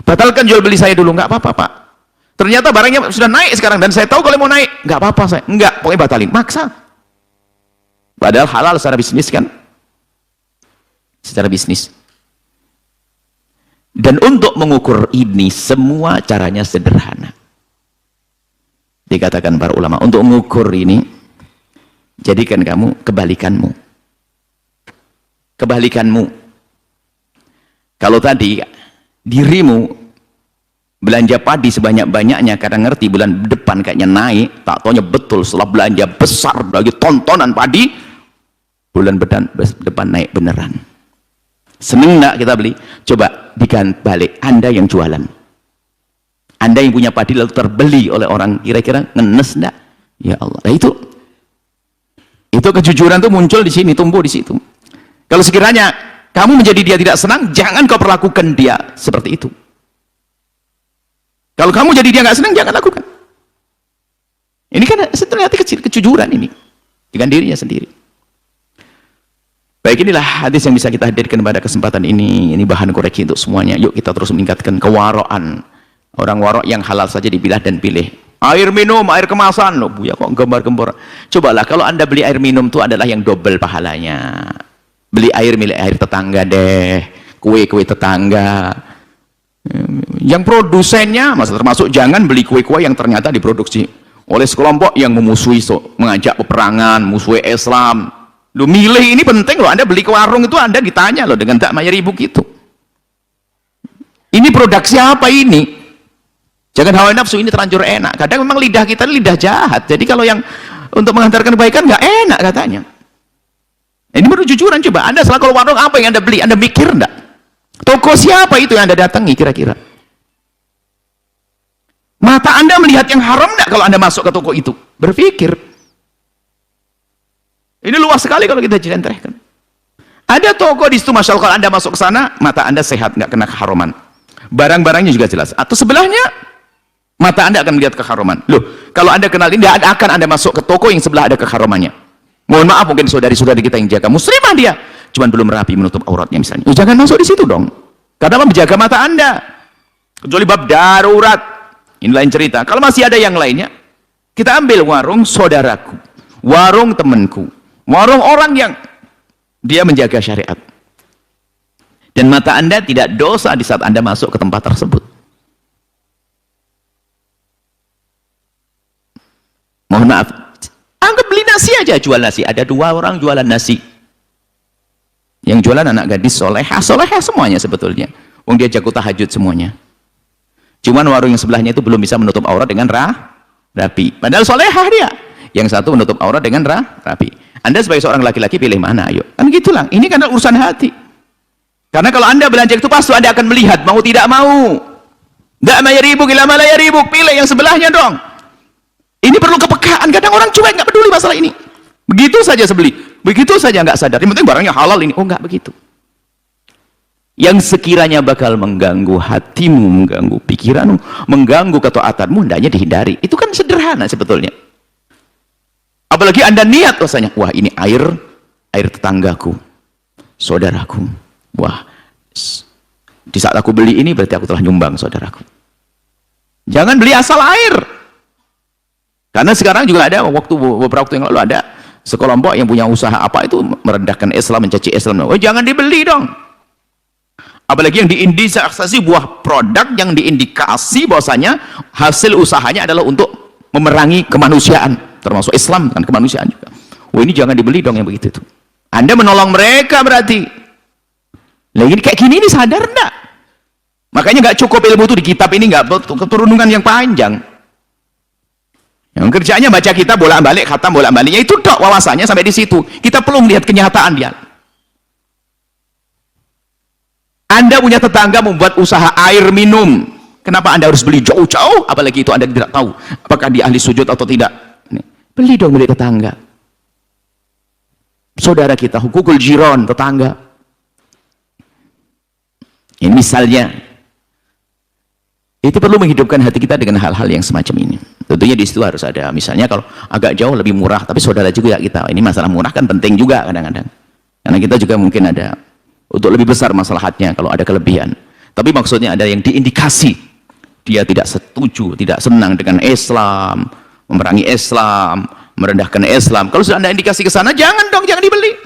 Batalkan jual beli saya dulu. Nggak apa-apa Pak, ternyata barangnya sudah naik sekarang dan saya tahu kalau mau naik. Nggak apa-apa saya, nggak, pokoknya batalin, maksa. Padahal halal secara bisnis kan, secara bisnis. Dan untuk mengukur ini semua caranya sederhana. Dikatakan para ulama, untuk mengukur ini jadikan kamu kebalikanmu. Kalau tadi dirimu belanja padi sebanyak-banyaknya karena ngerti bulan depan kayaknya naik, tak taunya betul setelah belanja besar lagi tontonan padi, bulan depan naik beneran. Seneng nggak kita beli? Coba diganti balik, Anda yang jualan, Anda yang punya padi lalu terbeli oleh orang, kira-kira ngenes enggak? Ya Allah. Nah itu kejujuran tuh muncul di sini, tumbuh di situ. Kalau sekiranya kamu menjadi dia tidak senang, jangan kau perlakukan dia seperti itu. Kalau kamu jadi dia nggak senang, jangan lakukan. Ini kan ternyata kecil kejujuran ini dengan dirinya sendiri. Baik, inilah hadis yang bisa kita hadirkan pada kesempatan ini. Ini bahan koreksi untuk semuanya. Yuk kita terus meningkatkan kewaroan. Orang warok yang halal saja dipilah dan pilih. Air minum, air kemasan, loh Buya kok gembar-gembor. Cobalah kalau Anda beli air minum itu adalah yang double pahalanya. Beli air milik air tetangga deh, kue-kue tetangga. Yang produsennya, termasuk jangan beli kue-kue yang ternyata diproduksi oleh sekelompok yang memusuhi, mengajak peperangan, musuhi Islam. Loh, milih ini penting loh. Anda beli ke warung itu Anda ditanya loh dengan tak bayar ibu gitu. Ini produk siapa ini? Jangan hawa nafsu ini terlanjur enak. Kadang memang lidah kita lidah jahat. Jadi kalau yang untuk mengantarkan kebaikan nggak enak katanya. Ini baru jujuran coba. Anda setelah kalau warung apa yang Anda beli? Anda mikir enggak? Toko siapa itu yang Anda datangi kira-kira? Mata Anda melihat yang haram enggak kalau Anda masuk ke toko itu? Berpikir. Ini luas sekali kalau kita jelentrehkan. Ada toko di situ, masya Allah, kalau Anda masuk ke sana, mata Anda sehat, nggak kena keharuman. Barang-barangnya juga jelas. Atau sebelahnya, mata Anda akan melihat keharuman. Loh, kalau Anda kenal ini, tidak akan Anda masuk ke toko yang sebelah ada keharumannya. Mohon maaf, mungkin saudari-saudari kita yang jaga, muslimah dia, cuman belum rapi menutup auratnya misalnya. Oh, jangan masuk di situ dong. Karena menjaga mata Anda. Kecuali bab darurat. Ini lain cerita. Kalau masih ada yang lainnya, kita ambil warung saudaraku, warung temanku, warung orang yang dia menjaga syariat, dan mata Anda tidak dosa di saat Anda masuk ke tempat tersebut. Mohon maaf, anggap beli nasi aja, jual nasi. Ada 2 orang jualan nasi, yang jualan anak gadis solehah semuanya sebetulnya. Wong dia jago tahajud semuanya. Cuman warung yang sebelahnya itu belum bisa menutup aurat dengan rapi. Padahal solehah dia. Yang satu menutup aurat dengan rapi. Anda sebagai seorang laki-laki pilih mana? Ayo, kan gitulah. Ini kan urusan hati. Karena kalau Anda belanja itu pasti Anda akan melihat mau tidak mau. Nggak mayaribuk ila malayaribuk, pilih yang sebelahnya dong. Ini perlu kepekaan. Kadang orang cuek, nggak peduli masalah ini. Begitu saja sebeli, begitu saja nggak sadar. Yang penting barangnya halal ini. Oh, nggak begitu. Yang sekiranya bakal mengganggu hatimu, mengganggu pikiranmu, mengganggu ketaatanmu, hendaknya dihindari. Itu kan sederhana sebetulnya. Apalagi Anda niat rasanya, wah ini air tetanggaku, saudaraku. Wah, di saat aku beli ini berarti aku telah nyumbang saudaraku. Jangan beli asal air. Karena sekarang juga ada, beberapa waktu yang lalu ada sekelompok yang punya usaha apa itu merendahkan Islam, mencaci Islam. Oh, jangan dibeli dong. Apalagi yang diindikasi buah produk yang diindikasi bahwasanya hasil usahanya adalah untuk memerangi kemanusiaan, termasuk Islam kan kemanusiaan juga. Oh, ini jangan dibeli dong yang begitu itu. Anda menolong mereka berarti. Lagi kayak gini ini sadar enggak? Makanya nggak cukup ilmu itu di kitab ini, nggak keturunungan yang panjang. Yang kerjanya baca kitab bolak-balik, khatam bolak-baliknya itu dok wawasannya sampai di situ. Kita perlu melihat kenyataan dia. Anda punya tetangga membuat usaha air minum. Kenapa Anda harus beli jauh-jauh? Apalagi itu Anda tidak tahu apakah dia ahli sujud atau tidak. Beli dong milik tetangga. Saudara kita, hukukul jiron, tetangga. Ini misalnya. Itu perlu menghidupkan hati kita dengan hal-hal yang semacam ini. Tentunya di situ harus ada, misalnya kalau agak jauh lebih murah, tapi saudara juga kita. Ini masalah murah kan penting juga kadang-kadang. Karena kita juga mungkin ada untuk lebih besar masalahnya kalau ada kelebihan. Tapi maksudnya ada yang diindikasi dia tidak setuju, tidak senang dengan Islam, memerangi Islam, merendahkan Islam. Kalau sudah ada indikasi ke sana, jangan dong, jangan dibeli.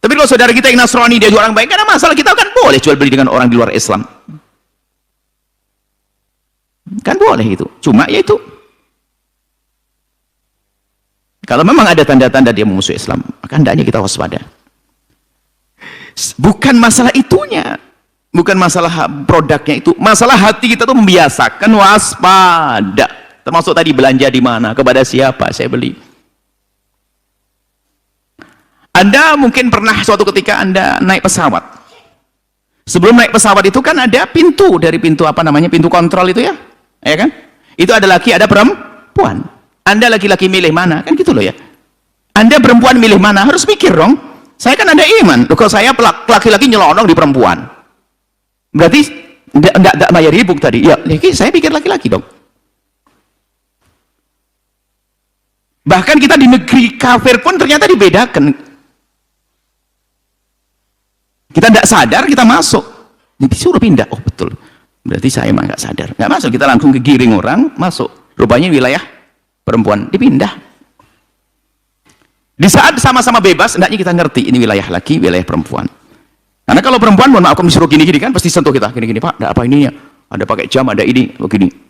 Tapi kalau saudara kita yang Nasrani, dia orang baik, karena masalah kita kan boleh jual beli dengan orang di luar Islam. Kan boleh itu. Cuma ya itu. Kalau memang ada tanda-tanda dia memusuhi Islam, maka hendaknya kita waspada. Bukan masalah itunya, bukan masalah produknya itu, masalah hati kita tuh membiasakan waspada. Termasuk tadi belanja di mana, kepada siapa saya beli. Anda mungkin pernah suatu ketika Anda naik pesawat. Sebelum naik pesawat itu kan ada pintu, dari pintu apa namanya, pintu kontrol itu ya, ya kan? Itu ada laki, ada perempuan. Anda laki-laki milih mana, kan gitu loh ya. Anda perempuan milih mana, harus mikir dong. Saya kan ada iman. Loh, kalau saya laki-laki nyelonong di perempuan, berarti enggak bayar ribuk tadi. Ya, saya pikir laki-laki dong. Bahkan kita di negeri kafir pun ternyata dibedakan. Kita tidak sadar, kita masuk. Disuruh pindah. Oh betul. Berarti saya emang nggak sadar. Nggak masuk, kita langsung kegiring orang, masuk. Rupanya wilayah perempuan, dipindah. Di saat sama-sama bebas, hendaknya kita ngerti ini wilayah laki, wilayah perempuan. Karena kalau perempuan, mohon maaf, aku disuruh gini-gini kan, pasti sentuh kita. Gini-gini, Pak, ada apa ininya? Ada pakai jam, ada ini, begini.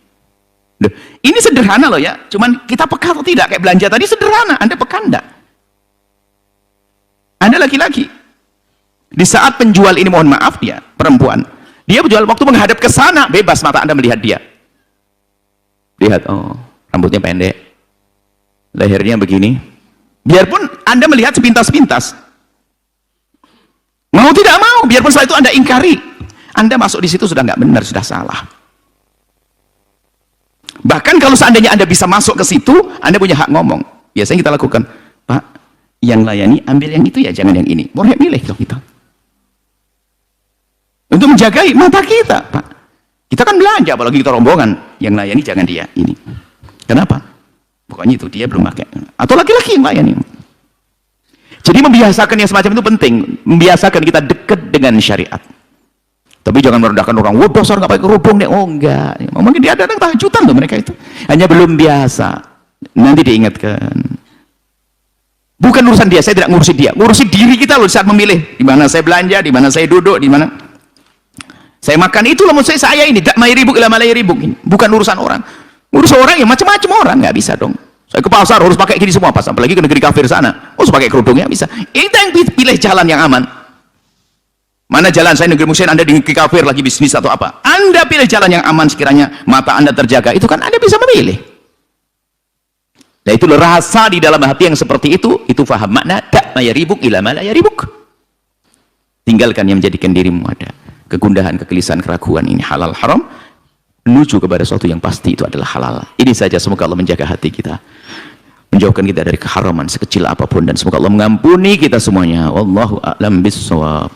Ini sederhana loh ya, cuman kita peka atau tidak? Kayak belanja tadi sederhana, Anda peka enggak? laki-laki. Di saat penjual ini, mohon maaf, dia perempuan, dia penjual waktu menghadap ke sana, bebas mata Anda melihat dia. Lihat, oh, rambutnya pendek, lehernya begini. Biarpun Anda melihat sepintas-pintas, mau tidak mau, biarpun setelah itu Anda ingkari, Anda masuk di situ sudah nggak benar, sudah salah. Bahkan kalau seandainya Anda bisa masuk ke situ, Anda punya hak ngomong. Biasanya kita lakukan, Pak, yang layani ambil yang itu ya, jangan yang ini. Boleh milih kita. Untuk menjagai mata kita, Pak. Kita kan belanja, apalagi kita rombongan. Yang layani jangan dia, ini. Kenapa? Pokoknya itu, dia belum pakai. Atau laki-laki yang layani. Jadi membiasakan yang semacam itu penting. Membiasakan kita dekat dengan syariat. Tapi jangan merendahkan orang, wah dasar nggak pakai kerudung deh. Oh enggak. Mungkin dia ada tahajudan tuh mereka itu. Hanya belum biasa. Nanti diingatkan. Bukan urusan dia, saya tidak ngurusin dia. Ngurusin diri kita loh saat memilih. Di mana saya belanja, di mana saya duduk, di mana saya makan, itu loh maksud saya ini. Tak mayaribuk ila malayaribuk ini. Bukan urusan orang. Urus orang yang macam-macam orang, nggak bisa dong. Saya ke pasar harus pakai gini semua, pas apalagi ke negeri kafir sana. Oh, harus pakai kerudungnya bisa. Itu yang pilih jalan yang aman. Mana jalan saya negeri muslim, Anda di negeri kafir lagi bisnis atau apa? Anda pilih jalan yang aman sekiranya mata Anda terjaga. Itu kan Anda bisa memilih. Nah, itu rasa di dalam hati yang seperti itu faham makna tak mayaribuk ila malayaribuk. Tinggalkan yang menjadikan dirimu ada kegundahan, kegelisahan, keraguan. Ini halal haram, menuju kepada sesuatu yang pasti itu adalah halal. Ini saja, semoga Allah menjaga hati kita, menjauhkan kita dari keharaman sekecil apapun, dan semoga Allah mengampuni kita semuanya. Wallahu a'lam bishawab.